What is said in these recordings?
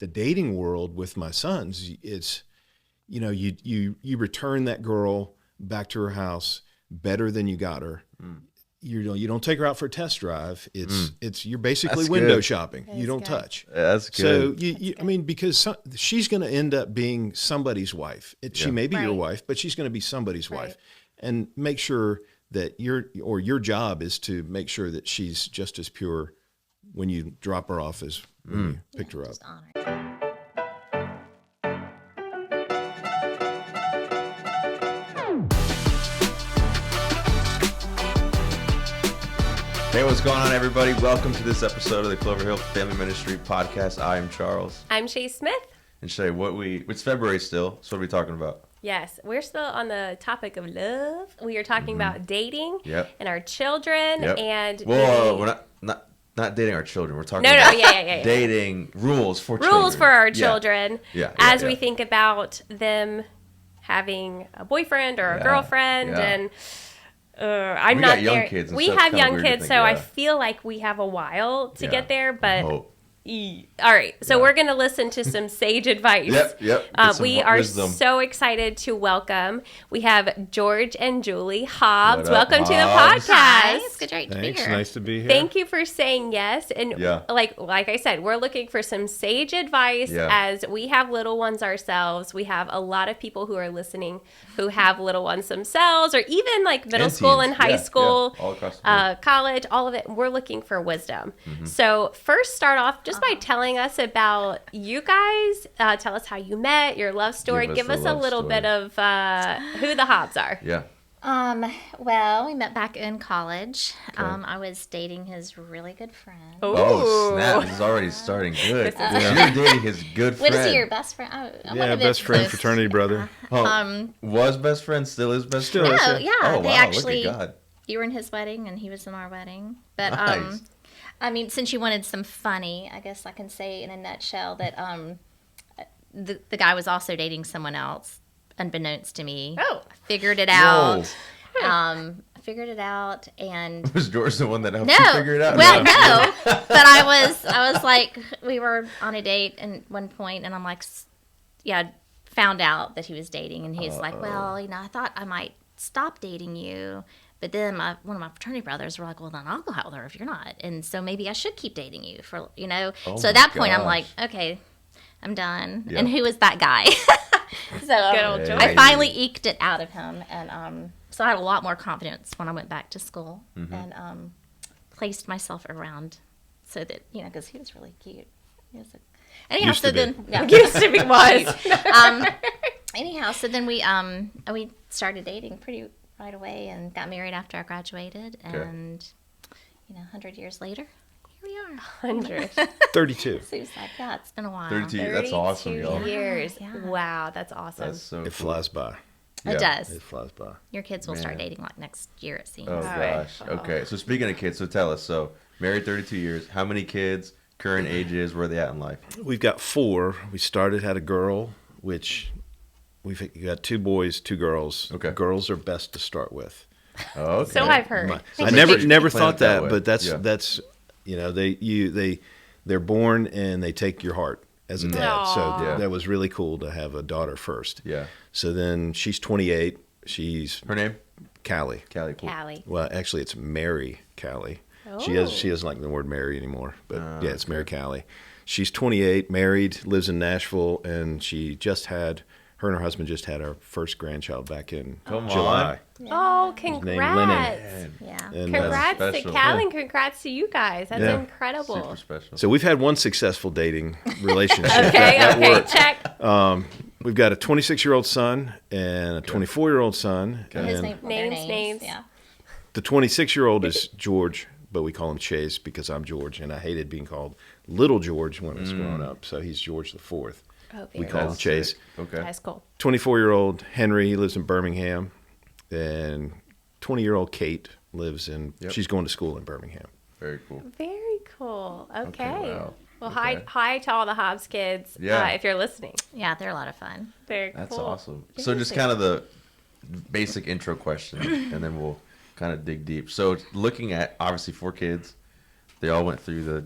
the dating world with my sons, it's, you return that girl back to her house better than you got her. You don't take her out for a test drive. You're basically window shopping. You don't touch. That's good. So because she's going to end up being somebody's wife. She may be your wife, but she's going to be somebody's wife, and make sure that your job is to make sure that she's just as pure when you drop her off as when you picked her up. Hey, what's going on, everybody? Welcome to this episode of the Clover Hill Family Ministry Podcast. I am Charles. I'm Shay Smith. And Shay, it's February still, so what are we talking about? Yes, we're still on the topic of love. We are talking about dating and our children and we're not dating our children. We're talking about dating rules for children. Rules for our children as we think about them having a boyfriend or a girlfriend and I'm not there. Kids, we have young kids, so I feel like we have a while to get there, but all right, so we're going to listen to some sage advice. We are so excited to welcome. We have George and Julie Hobbs. Welcome to the podcast. Hi, it's great to be here. Nice to be here. Thank you for saying yes. And like I said, we're looking for some sage advice as we have little ones ourselves. We have a lot of people who are listening who have little ones themselves, or even like middle school and high school, all across the board. college, all of it. We're looking for wisdom. So first, start off just by telling us about you guys. Tell us how you met, your love story. Give us a little bit of who the Hobbs are. Well, we met back in college. I was dating his really good friend. Oh, snap. This is already starting good. You're dating his good friend. What is he, your best friend? Best friend, fraternity brother. Was best friend, still is best friend? No, yeah. Oh, they wow, actually, look at God. You were in his wedding and he was in our wedding. But, Nice. since you wanted some funny, I guess I can say in a nutshell that the guy was also dating someone else, unbeknownst to me. Oh. I figured it out. And Was George the one that helped you figure it out? Well, no. But I was like, we were on a date at one point, and I'm like, found out that he was dating, and he's like, well, I thought I might stop dating you. But then one of my fraternity brothers were like, well, then I'll go out there if you're not. And so maybe I should keep dating you so at that point, I'm like, okay, I'm done. Yep. And who was that guy? So Good old George. I finally eked it out of him. And so I had a lot more confidence when I went back to school and placed myself around so that, because he was really cute. Anyhow, Used to be. Used to be was. Anyhow, so then we started dating pretty right away and got married after I graduated, and 100 years later, here we are. 100. 32. Seems like it's been a while. 32. That's awesome, y'all. years. Yeah. Wow, that's awesome. That's so It flies by. It does. It flies by. Your kids will start dating like next year, it seems. Oh, gosh. Okay, so speaking of kids, so tell us. So, married 32 years. How many kids, current ages, where are they at in life? We've got 4. We had a girl, which we've got 2 boys, 2 girls. Okay. Girls are best to start with. Oh, okay. So I've heard. I never thought that, way. but that's they're born and they take your heart as a dad. Aww. So that was really cool to have a daughter first. Yeah. So then she's 28. Her name? Callie. Callie. Cool. Callie. Well, actually, it's Mary Callie. She doesn't like the word Mary anymore, but it's Mary Callie. She's 28, married, lives in Nashville, and her and her husband just had our first grandchild back in July. Oh, Named congrats. Lennon. Yeah. And, Congrats to special. Callie and congrats to you guys. That's incredible. Super special. So we've had one successful dating relationship. Okay, that worked. check. We've got a 26-year-old son and a 24-year-old son. And his And names. Yeah. the 26-year-old is George, but we call him Chase because I'm George, and I hated being called Little George when I was growing up. So he's George the Fourth. Oh, We call him Chase. Sick. Okay. That's cool. 24-year-old Henry, he lives in Birmingham, and 20-year-old Kate lives in. She's going to school in Birmingham. Very cool. Very cool. Okay. Wow. Well, Okay. hi to all the Hobbs kids if you're listening. Yeah, they're a lot of fun. Very That's cool. awesome. So just kind of the basic intro question, and then we'll kind of dig deep. So looking at, obviously, 4 kids. They all went through the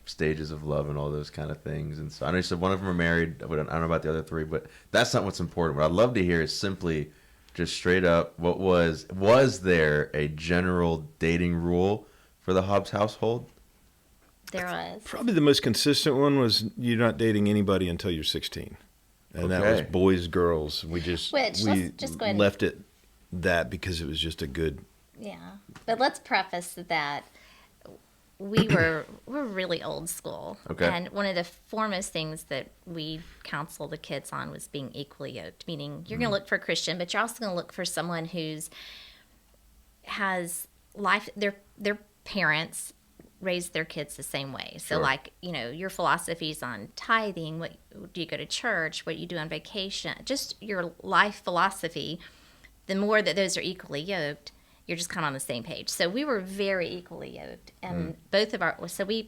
stages of love and all those kind of things. And so I know you said one of them are married. I don't know about the other three, but that's not what's important. What I'd love to hear is simply just straight up, was there a general dating rule for the Hobbs household? There was. Probably the most consistent one was you're not dating anybody until you're 16. And that was boys, girls. We just left it that because it was just a good. Yeah. But let's preface that we're really old school. Okay. And one of the foremost things that we counsel the kids on was being equally yoked, meaning you're going to look for a Christian, but you're also going to look for someone who's has life, their parents raised their kids the same way. So like, your philosophies on tithing, what do you go to church, what you do on vacation, just your life philosophy, the more that those are equally yoked, you're just kind of on the same page. So we were very equally yoked, and both of our our philosophy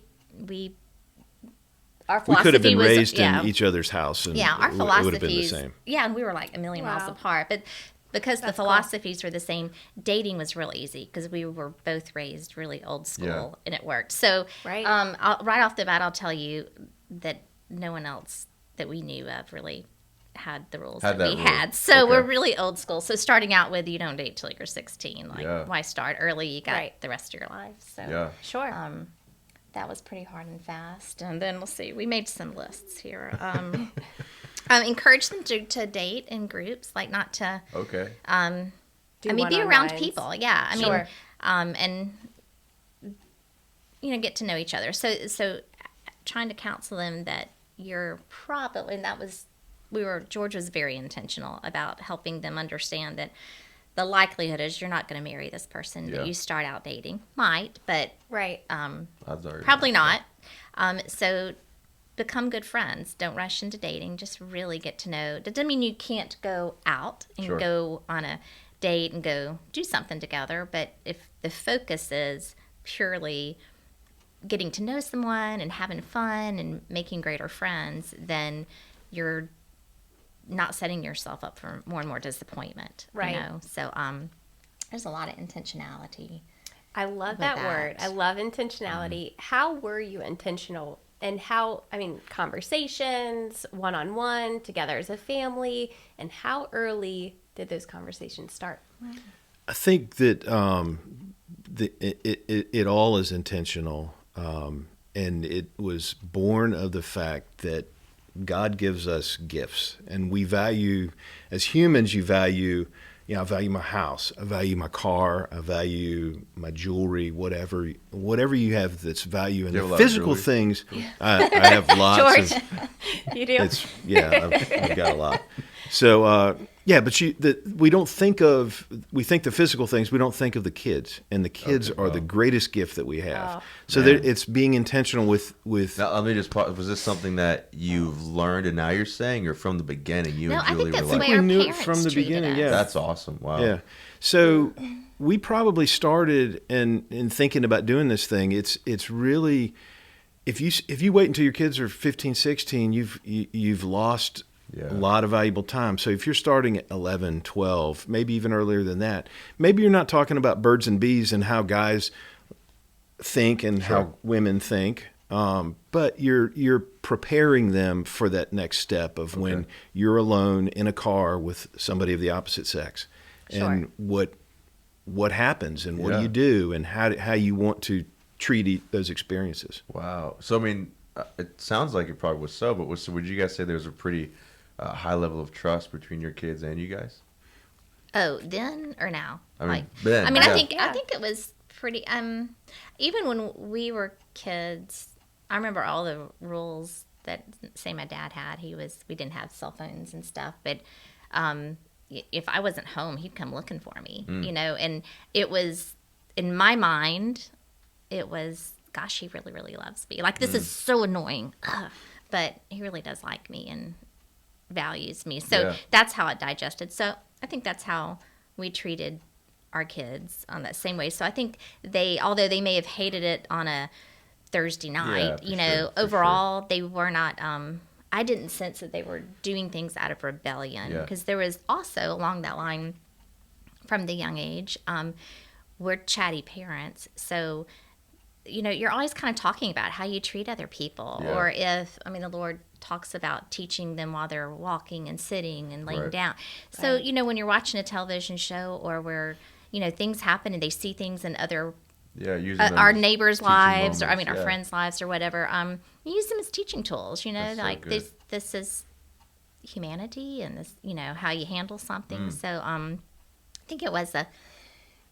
we could have been raised in each other's house, and our philosophies it would have been the same. Yeah, and we were like a million miles apart, but because the philosophies were the same, dating was real easy because we were both raised really old school, and it worked. So right off the bat, I'll tell you that no one else that we knew of really had the rules that we had. So we're really old school. So starting out with you don't date till you're 16. Why start early? You got the rest of your life. So that was pretty hard and fast. And then we'll see. We made some lists here. Encourage them to date in groups, like not to. Okay. Be around people. Yeah. I mean, and get to know each other. So trying to counsel them that you're probably, and that was, George was very intentional about helping them understand that the likelihood is you're not going to marry this person that you start out dating. Might, but probably not. So become good friends. Don't rush into dating. Just really get to know. That doesn't mean you can't go out and go on a date and go do something together. But if the focus is purely getting to know someone and having fun and making greater friends, then you're not setting yourself up for more and more disappointment. Right. So there's a lot of intentionality. I love that word. I love intentionality. How were you intentional? And conversations, one-on-one, together as a family, and how early did those conversations start? I think that it all is intentional, and it was born of the fact that God gives us gifts, and we value, as humans, I value my house, I value my car, I value my jewelry, whatever you have that's value. And the physical things, I have lots. George, you do? I've got a lot. So, but we don't think we think the physical things, we don't think of the kids, and the kids are the greatest gift that we have. So it's being intentional with. Now, let me just pause. Was this something that you've learned and now you're saying, or from the beginning you and Julie were like? We knew it from the beginning. Yeah, that's awesome. Wow. Yeah. So we probably started in thinking about doing this thing. It's really, if you wait until your kids are 15, 16, you've lost a lot of valuable time. So if you're starting at 11, 12, maybe even earlier than that, maybe you're not talking about birds and bees and how guys think and how women think, but you're preparing them for that next step of when you're alone in a car with somebody of the opposite sex, and what happens and what do you do and how you want to treat those experiences. Wow. So it sounds like it probably was but would you guys say there's a pretty high level of trust between your kids and you guys? Oh, then or now? Then. I think it was pretty. Even when we were kids, I remember all the rules that say my dad had. We didn't have cell phones and stuff, but if I wasn't home, he'd come looking for me. And it was in my mind, it was, gosh, he really, really loves me. Like, this is so annoying, but he really does like me and values me. So that's how it digested. So I think that's how we treated our kids on that same way. So I think although they may have hated it on a Thursday night, overall they were not, I didn't sense that they were doing things out of rebellion, because there was also along that line from the young age, we're chatty parents. So you're always kind of talking about how you treat other people, or if, the Lord talks about teaching them while they're walking and sitting and laying down. So, when you're watching a television show or where, things happen and they see things in other our neighbors' lives, or our friends' lives or whatever, you use them as teaching tools, like this is humanity, and this, how you handle something. So, I think it was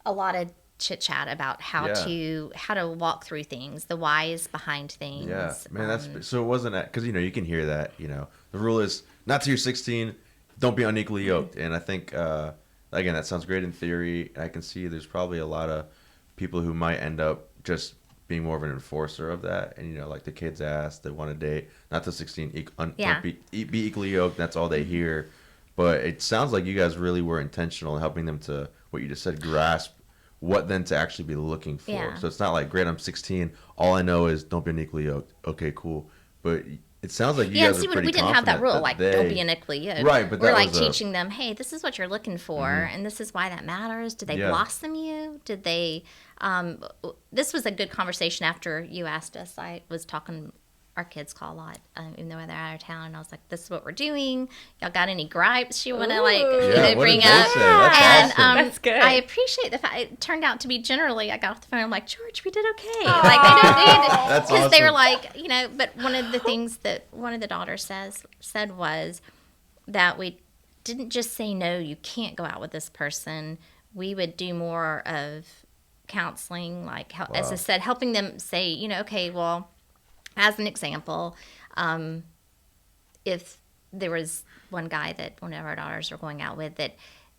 a lot of chit chat about how to walk through things, the whys behind things. Yeah, man, that's so it wasn't because you can hear that the rule is not till you're 16, don't be unequally yoked, and I think again that sounds great in theory. I can see there's probably a lot of people who might end up just being more of an enforcer of that, and like the kids ask, they want to date, not till 16, don't be equally yoked. That's all they hear, but it sounds like you guys really were intentional in helping them to what you just said, grasp what then to actually be looking for. Yeah. So it's not like, great, I'm 16, all I know is don't be unequally yoked. Okay, cool. But it sounds like you guys are pretty we didn't have that rule, like, don't be unequally yoked. Right, but we're like teaching them, hey, this is what you're looking for, and this is why that matters. Did they blossom you? Did they, this was a good conversation after you asked us. I was talking, our kids call a lot, even though they're out of town, and I was like, this is what we're doing. Y'all got any gripes you want to bring up? That's awesome. That's good. I appreciate the fact it turned out to be generally, I got off the phone, I'm like, George, we did okay. Like, they don't need it. That's because awesome. they were like, but one of the things that one of the daughters said was that we didn't just say, no, you can't go out with this person. We would do more of counseling, like, as I said, helping them say, okay, well, as an example, if there was one guy that one of our daughters were going out with that,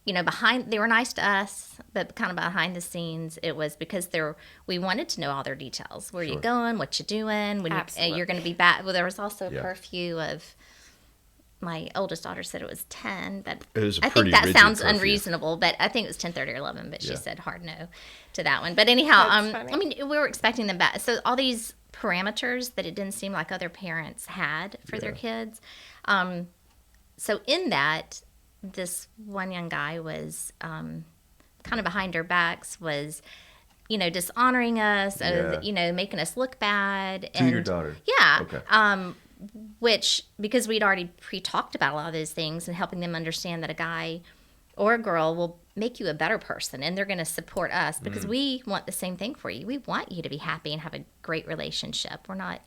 they were nice to us, but kind of behind the scenes, it was because we wanted to know all their details. Where you going? What you doing? When you're going to be back? Well, there was also a curfew of. My oldest daughter said it was 10, but I think that sounds unreasonable. But I think it was 10:30 or 11. But she said hard no to that one. But anyhow, we were expecting them back. So all these parameters that it didn't seem like other parents had for their kids. So in that, this one young guy was kind of behind our backs, was, dishonoring us, making us look bad. To your daughter? Yeah. Okay. Which, because we'd already pre-talked about a lot of those things and helping them understand that a guy or a girl will make you a better person, and they're going to support us because we want the same thing for you. We want you to be happy and have a great relationship. We're not,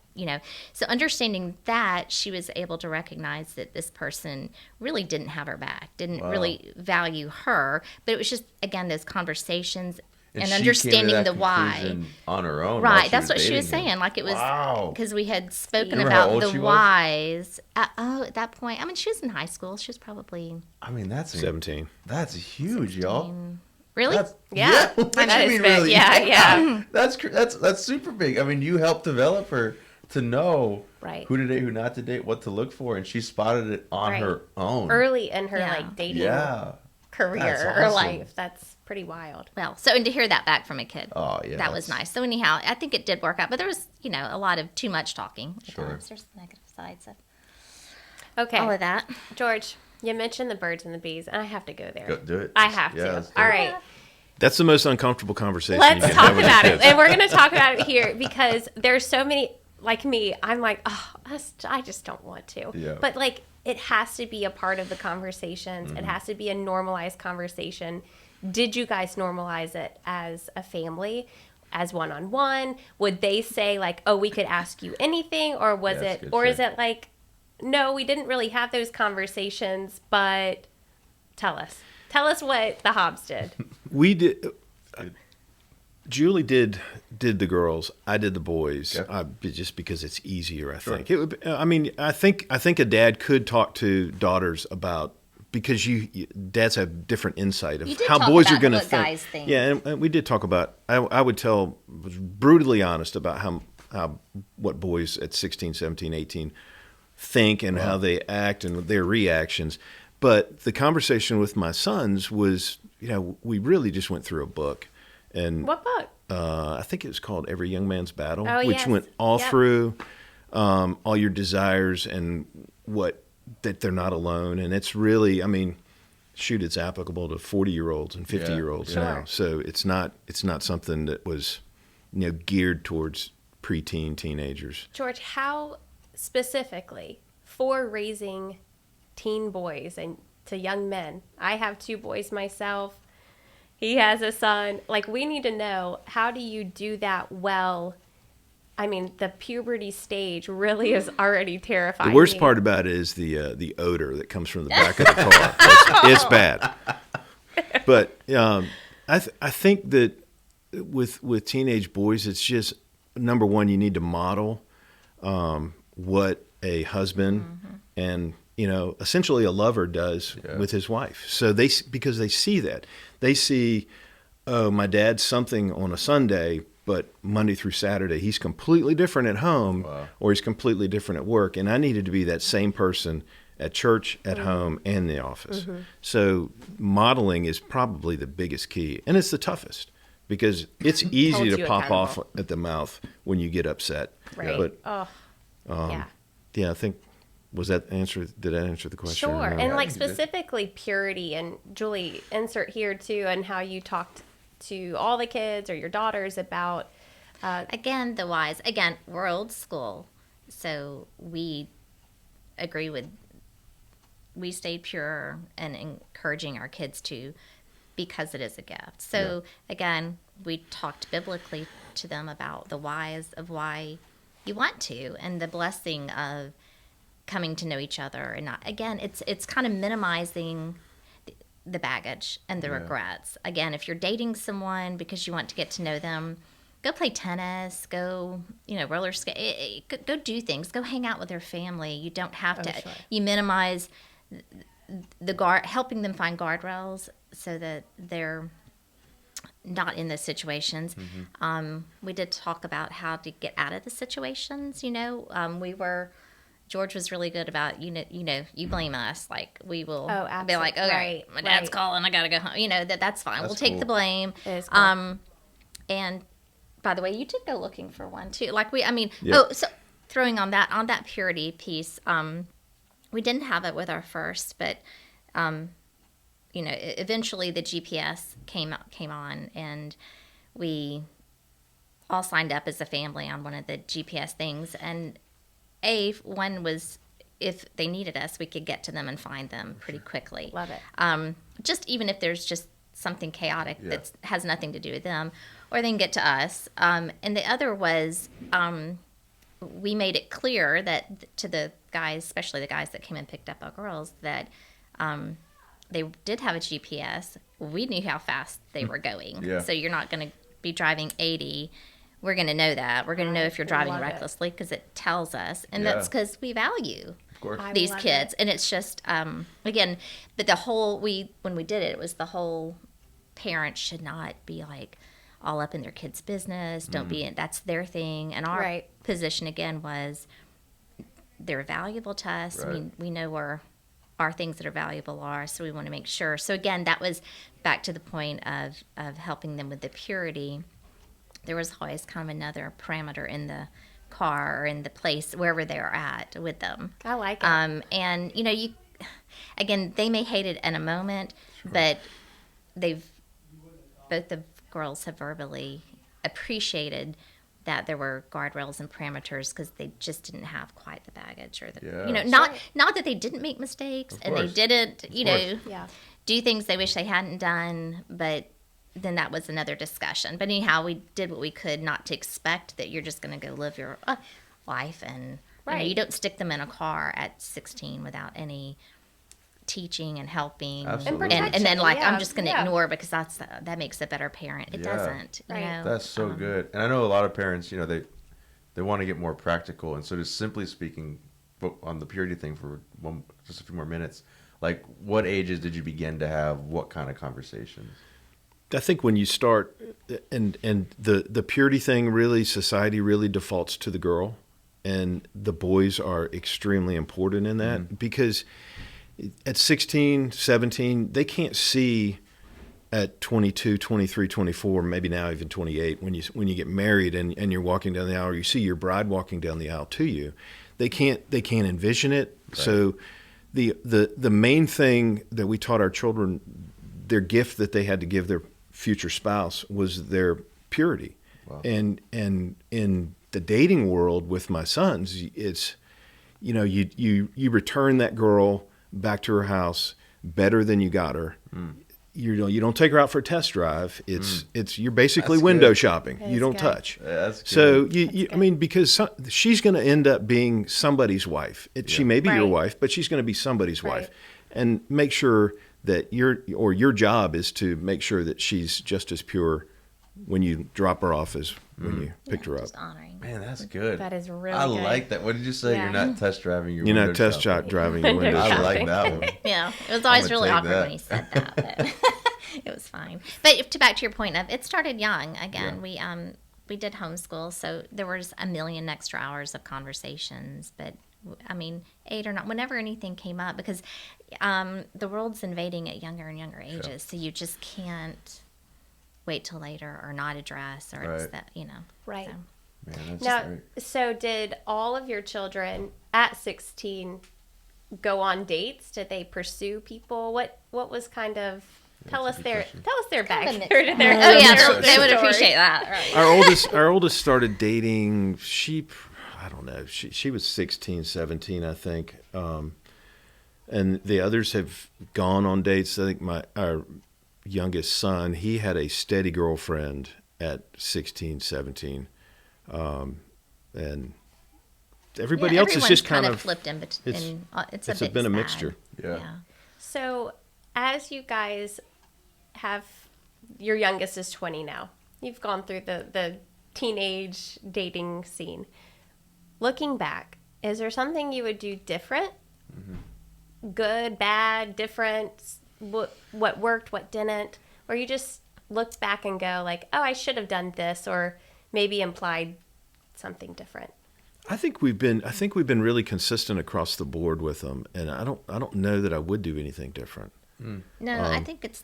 So understanding that, she was able to recognize that this person really didn't have her back, didn't really value her. But it was just, again, those conversations and understanding the why on her own. Right, that's what she was saying. Like, it was because we had spoken about the whys. At that point, she was in high school. She was probably. That's 17. That's huge, 16. Y'all. Really? Yeah. That is big. Really? Yeah. That's super big. You helped develop her to know who to date, who not to date, what to look for, and she spotted it on her own early in her dating career or life. That's pretty wild. Well, and to hear that back from a kid, that was nice. So anyhow, I think it did work out, but there was, a lot of too much talking. Sure. There's negative sides of all of that. George, you mentioned the birds and the bees, and I have to go there. Go do it. I have to. All right. That's the most uncomfortable conversation. Let's talk about it, and we're going to talk about it here because there's so many. Like me, I'm like, I just don't want to. Yeah. But it has to be a part of the conversations. It has to be a normalized conversation. Did you guys normalize it as a family, as one-on-one? Would they say we could ask you anything, or was it, or is it no, we didn't really have those conversations, but tell us what the Hobbs did. We did. Julie did the girls. I did the boys. Just because it's easier, I think. It would, I think a dad could talk to daughters about, because dads have different insight of how boys are going to think. Yeah, and we did talk about. I was brutally honest about how what boys at 16, 17, 18 think and how they act and their reactions. But the conversation with my sons was, we really just went through a book. And what book? I think it was called Every Young Man's Battle, which went all through all your desires and that they're not alone. And it's really, it's applicable to 40-year-olds and 50-year-olds now. So it's not something that was geared towards preteen teenagers. George, how specifically for raising teen boys and to young men? I have 2 boys myself. He has a son. Like, we need to know, how do you do that well? I mean, the puberty stage really is already terrifying. The worst part about it is the odor that comes from the back of the car. It's bad. But I think that with teenage boys, it's just, number one, you need to model what a husband and essentially a lover does with his wife. So because they see that. They see, oh, my dad's something on a Sunday, but Monday through Saturday, he's completely different at home or he's completely different at work. And I needed to be that same person at church, at home, and the office. So modeling is probably the biggest key. And it's the toughest because it's easy to pop off at the mouth when you get upset. Right. But, yeah, I think, did that answer the question? Sure. And like specifically purity, and Julie, insert here too, and how you talked to all the kids or your daughters about again, the whys. Again, we're old school, so we agree with, we stayed pure and encouraging our kids to, because it is a gift. So again, we talked biblically to them about the whys of why you want to, and the blessing of coming to know each other. And not, again, it's kind of minimizing the baggage and the regrets. Again, if you're dating someone because you want to get to know them, go play tennis, go, roller skate, go do things, go hang out with their family. You don't have to, you minimize helping them find guardrails so that they're not in those situations. We did talk about how to get out of the situations. George was really good about, you blame us. Like, we will be like, okay, my dad's calling, I got to go home. That's fine. We'll take the blame. Cool. And by the way, you did go looking for one too. Like so throwing on that purity piece, we didn't have it with our first, but, eventually the GPS came on, and we all signed up as a family on one of the GPS things. And one was, if they needed us, we could get to them and find them pretty quickly. Love it. Just even if there's just something chaotic that has nothing to do with them, or they can get to us. And the other was, we made it clear that to the guys, especially the guys that came and picked up our girls, that they did have a GPS. We knew how fast they were going. So you're not going to be driving 80. We're going to know that. We're going to know if you're driving recklessly because it tells us. And that's because we value these kids. And it's just, again, but when we did it, it was the whole parents should not be like all up in their kids' business. Don't be, that's their thing. And our position, again, was they're valuable to us. I mean, we know where our things that are valuable are, so we want to make sure. So again, that was back to the point of helping them with the purity. There was always kind of another parameter in the car or in the place, wherever they were at with them. I like it. And, again, they may hate it in a moment, but both the girls have verbally appreciated that there were guardrails and parameters because they just didn't have quite the baggage or not that they didn't make mistakes and they didn't, do things they wish they hadn't done, but then that was another discussion. But anyhow, we did what we could not to expect that you're just going to go live your life, and you don't stick them in a car at 16 without any teaching and helping, and then I'm just going to ignore because that makes a better parent. It doesn't. That's so good. And I know a lot of parents, they want to get more practical, and so just simply speaking, on the purity thing for just a few more minutes, like what ages did you begin to have what kind of conversations? I think when you start, and the purity thing, really, society really defaults to the girl, and the boys are extremely important in that because at 16, 17, they can't see at 22, 23, 24, maybe now even 28, when you get married and you're walking down the aisle, or you see your bride walking down the aisle to you, they can't envision it. Right. So the main thing that we taught our children, their gift that they had to give their future spouse, was their purity. Wow. And in the dating world with my sons, it's, you return that girl back to her house better than you got her. You don't take her out for a test drive. You're basically window shopping. You don't touch. That's good. So because she's going to end up being somebody's wife. She may be your wife, but she's going to be somebody's wife, and make sure that your job is to make sure that she's just as pure when you drop her off as when you picked her up. Just honoring. Man, that's good. That is really I good. like that. What did you say? Yeah. You're not test driving your You're window not test shopping. driving your window I shopping. like that one. Yeah, it was always gonna really take awkward that. when he said that, but it was fine. But back to your point of it started young. Again, we did homeschool, so there was a million extra hours of conversations. But 8 or 9, whenever anything came up, because the world's invading at younger and younger ages, so you just can't wait till later or not address or it's that Right. So. Man, that's Now, great. so did all of your children at 16 go on dates? Did they pursue people? What was kind of tell us their backstory to their Oh yeah, their they would story. appreciate that. Right. Our oldest started dating. I don't know. She was 16, 17, I think. And the others have gone on dates. I think our youngest son, he had a steady girlfriend at 16, 17. And everybody else is just kind of flipped in between. It's been a sad. mixture. Yeah. So, as you guys have, your youngest is 20 now. You've gone through the teenage dating scene. Looking back, is there something you would do different? Good, bad, different? What worked, what didn't? Or you just look back and go like, oh, I should have done this, or maybe implied something different? I think we've been really consistent across the board with them, and I don't know that I would do anything different. No, I think it's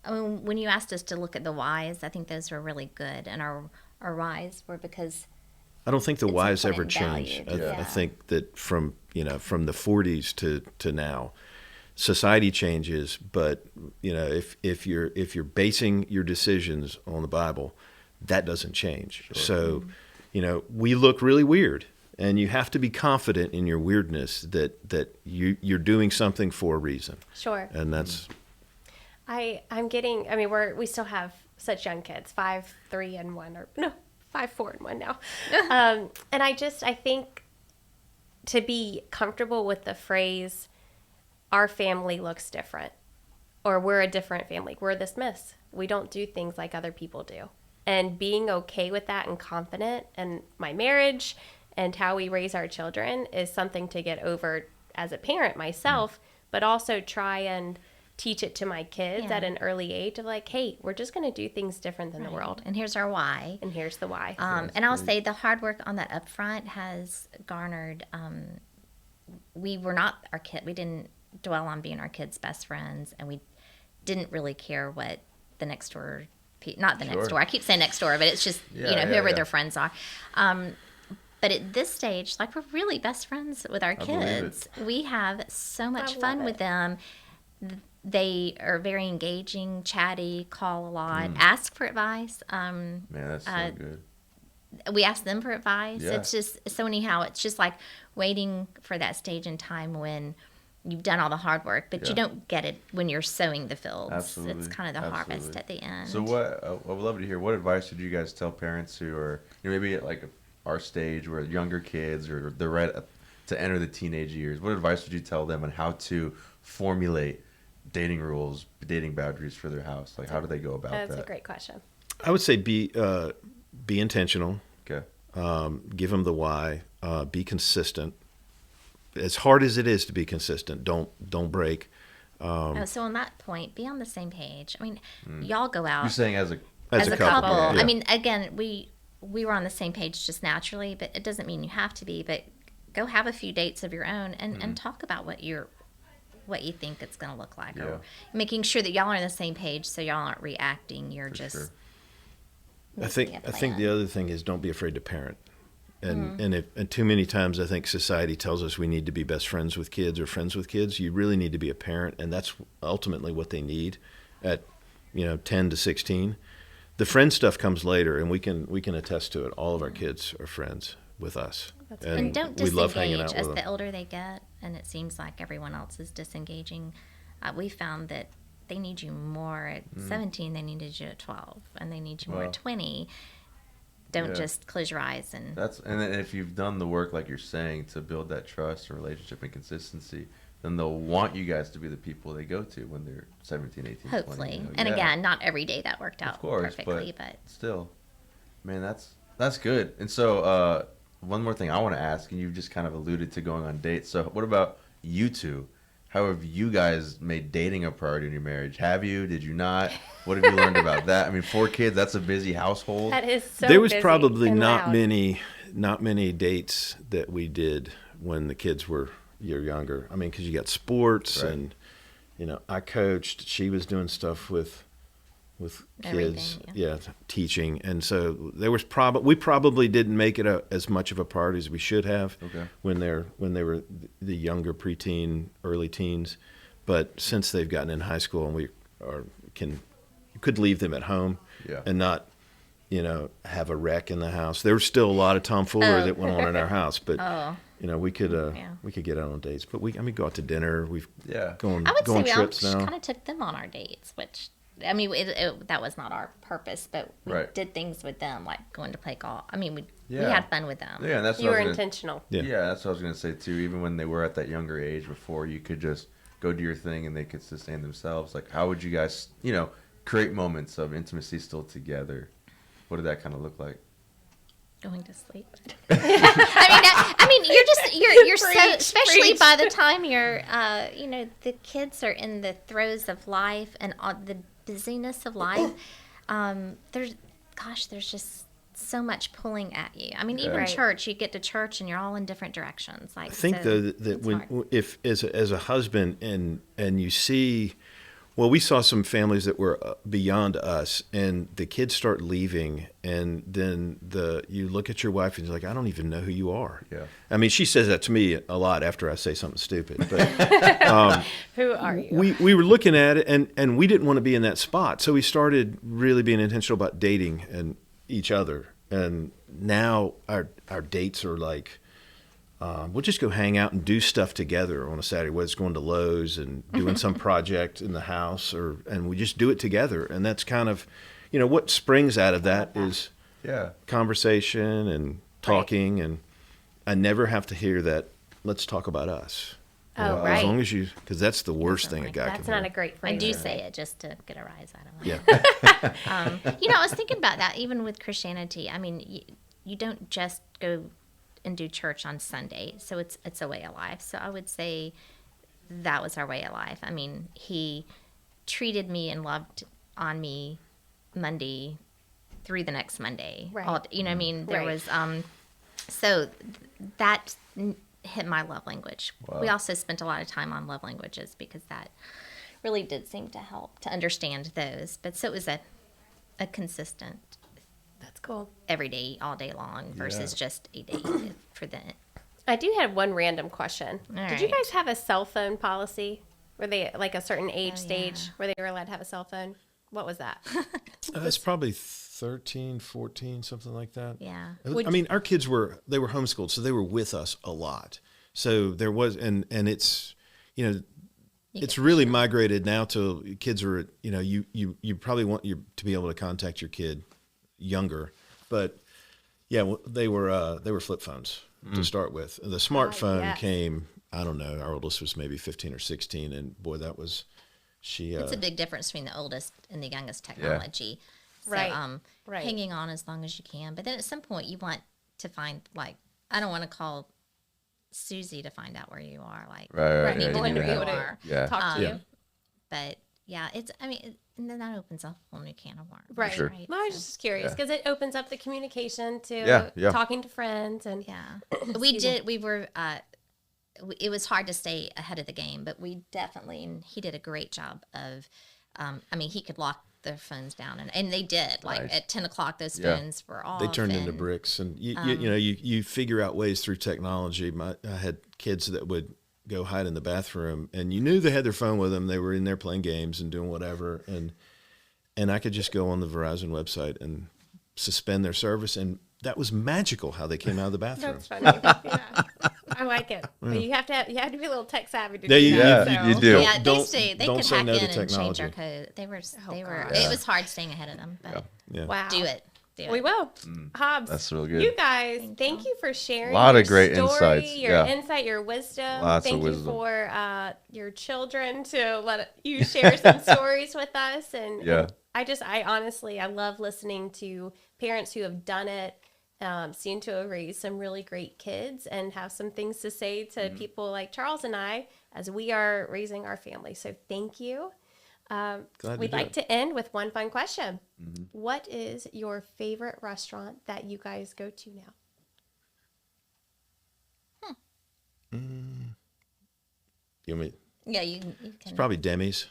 when you asked us to look at the whys, I think those were really good, and our whys were because I don't think the whys ever important and change. valued. I think that from the 40s to now, society changes, but if you're basing your decisions on the Bible, that doesn't change. Sure. So, we look really weird, and you have to be confident in your weirdness that you're doing something for a reason. Sure. And that's. I'm getting. We still have such young kids, 5, 3, and 1, or no, 5, 4, and 1 now. And I think to be comfortable with the phrase, our family looks different, or we're a different family. We're the Smiths. We don't do things like other people do. And being okay with that and confident in my marriage and how we raise our children is something to get over as a parent myself, but also try and teach it to my kids at an early age of like, hey, we're just going to do things different than the world. And here's our why. And here's the why. And I'll say the hard work on that upfront has garnered, we were not we didn't dwell on being our kids' best friends, and we didn't really care what the next door, not the next door, I keep saying next door, but it's just, whoever their friends are. But at this stage, like, we're really best friends with our kids. We have so much fun with them. They are very engaging, chatty, call a lot, ask for advice. Man, that's so good. We ask them for advice. Yeah. It's just, so anyhow, it's just like waiting for that stage in time when you've done all the hard work, but you don't get it when you're sowing the fields. Absolutely. It's kind of the harvest at the end. So I would love to hear, what advice would you guys tell parents who are maybe at like our stage, where younger kids, or they're right to enter the teenage years? What advice would you tell them on how to formulate dating rules, dating boundaries for their house? Like, how do they go about that? That's a great question. I would say be intentional. Okay. Give them the why. Be consistent. As hard as it is to be consistent, don't break. So on that point, be on the same page. I mean, y'all go out. You're saying as a couple. Yeah. I mean, again, we were on the same page just naturally, but it doesn't mean you have to be. But go have a few dates of your own and talk about what you think it's going to look like, or making sure that y'all are on the same page, so y'all aren't reacting. You're just. I think the other thing is, don't be afraid to parent. And too many times I think society tells us we need to be best friends with kids or friends with kids. You really need to be a parent, and that's ultimately what they need at 10 to 16. The friend stuff comes later, and we can attest to it. All of our kids are friends with us, and don't disengage as the older they get. And it seems like everyone else is disengaging. We found that they need you more at 17. They needed you at 12, and they need you more at 20. Don't just close your eyes and. And then if you've done the work like you're saying to build that trust and relationship and consistency, then they'll want you guys to be the people they go to when they're 17, 18, hopefully. 20. And again, not every day that worked out perfectly, but still, man, that's good. And so one more thing I want to ask, and you've just kind of alluded to going on dates. So what about you two? How have you guys made dating a priority in your marriage? Have you? Did you not? What have you learned about that? I mean, 4 kids, that's a busy household. That is so There was busy probably and not loud. many dates that we did when the kids were younger. I mean, because you got sports and, I coached. She was doing stuff with kids, teaching. And so there was we probably didn't make it as much of a priority as we should have when they were the younger preteen, early teens. But since they've gotten in high school and we could leave them at home and not, have a wreck in the house. There was still a lot of tomfoolery that went on in our house, but we could get out on dates. But we go out to dinner. We've go on I would say we trips now. kind of took them on our dates, which I mean, that was not our purpose, but we did things with them, like going to play golf. I mean, we had fun with them. Yeah, and that's you were intentional. Yeah, that's what I was going to say too. Even when they were at that younger age, before you could just go do your thing and they could sustain themselves. Like, how would you guys, create moments of intimacy still together? What did that kind of look like? Going to sleep. I mean, you're so, especially by the time you're, the kids are in the throes of life and the busyness of life. There's just so much pulling at you. I mean, even church, you get to church and you're all in different directions. Like, I think though that if as a husband and you see. Well, we saw some families that were beyond us, and the kids start leaving, and then you look at your wife and you're like, I don't even know who you are. Yeah. I mean, she says that to me a lot after I say something stupid. But who are you? We were looking at it, and we didn't want to be in that spot, so we started really being intentional about dating and each other. And now our dates are like. We'll just go hang out and do stuff together on a Saturday, whether it's going to Lowe's and doing some project in the house, and we just do it together. And that's kind of, what springs out of that is conversation and talking. And I never have to hear that, let's talk about us. Oh, right. As long as because that's the worst thing a guy can That's not hear. a great phrase. I do say it just to get a rise out of it. Yeah. I was thinking about that even with Christianity. I mean, you don't just go and do church on Sunday, so it's a way of life. So I would say that was our way of life. I mean, he treated me and loved on me Monday through the next Monday. Right. I mean, there was so that hit my love language. Wow. We also spent a lot of time on love languages because that really did seem to help to understand those. But so it was a consistent. That's cool. Every day, all day long versus just a day for the. I do have one random question. Did you guys have a cell phone policy? Were they like a certain age stage where they were allowed to have a cell phone? What was that? It's probably 13, 14, something like that. Yeah. I mean, our kids were homeschooled, so they were with us a lot. So there was, and it's, it's really migrated now to kids are, you probably want to be able to contact your kid younger, but they were flip phones to start with. The smartphone came, I don't know, our oldest was maybe 15 or 16, and boy, that was it's a big difference between the oldest and the youngest technology. So, hanging on as long as you can, but then at some point you want to find, like, I don't want to call Susie to find out where you are, like people to be able to talk to you. But and then that opens up a whole new can of worms. Right. Sure. Well, I was just curious because it opens up the communication to talking to friends and it was hard to stay ahead of the game, but we definitely, and he did a great job of, he could lock their phones down and they did, like at 10 o'clock, those phones were off. They turned into bricks, and you figure out ways through technology. I had kids that would go hide in the bathroom, and you knew they had their phone with them. They were in there playing games and doing whatever. And and I could just go on the Verizon website and suspend their service, and that was magical how they came out of the bathroom. That's funny. Yeah. I like it. But you have to be a little tech savvy to do that. You do. Yeah, they could hack in and change our code. They were. Yeah. It was hard staying ahead of them, but wow. Do it. We will. Hobbs. That's real good. You guys, thank you for sharing. A lot your of great story, insights. Your insight, your wisdom. Thank you for your children to let you share some stories with us. And I honestly, I love listening to parents who have done it, seem to have raised some really great kids and have some things to say to people like Charles and I as we are raising our family. So thank you. We'd like to end with one fun question. What is your favorite restaurant that you guys go to now? You mean? Yeah, you can. It's probably Demi's.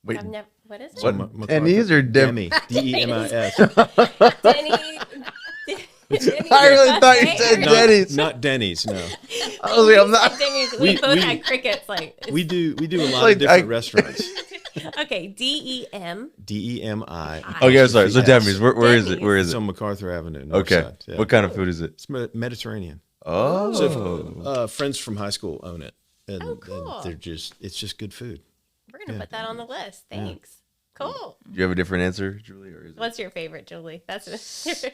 Wait, what is it? What? Denny's or Demi? Demis. Denny. I really thought you said Denny's. Not Denny's, no. I was like, I'm not. Denny's. We both had crickets. We do a lot of different restaurants. Okay, DEM. DEMI. Okay, I'm sorry. So Demi's, where is it? Where is It's it? on MacArthur Avenue. Okay. Side. Yeah. What kind of food is it? It's Mediterranean. Oh. So friends from high school own it. And, cool. and it's just good food. We're going to put that on the list. Thanks. Yeah. Cool. Do you have a different answer, Julie? Or is What's your favorite, Julie? That's it's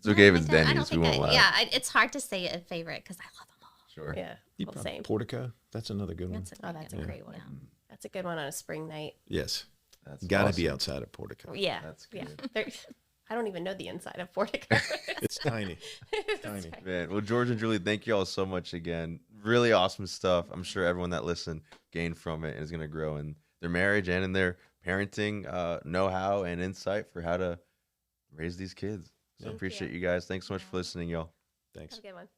okay if it's Denny's. We won't laugh. Yeah, it's hard to say a favorite because I love them all. Sure. Yeah. Well, same. Portico. That's another good one. That's a great one. Yeah. That's a good one on a spring night. Yes. That's got to awesome. be outside of Portico. Yeah. That's good. Yeah. I don't even know the inside of Portico. It's tiny. Tiny. Man. Well, George and Julie, thank you all so much again. Really awesome stuff. I'm sure everyone that listened gained from it and is going to grow in their marriage and in their parenting know-how and insight for how to raise these kids. So I appreciate you guys. Thanks so much for listening, y'all. Thanks. Have a good one.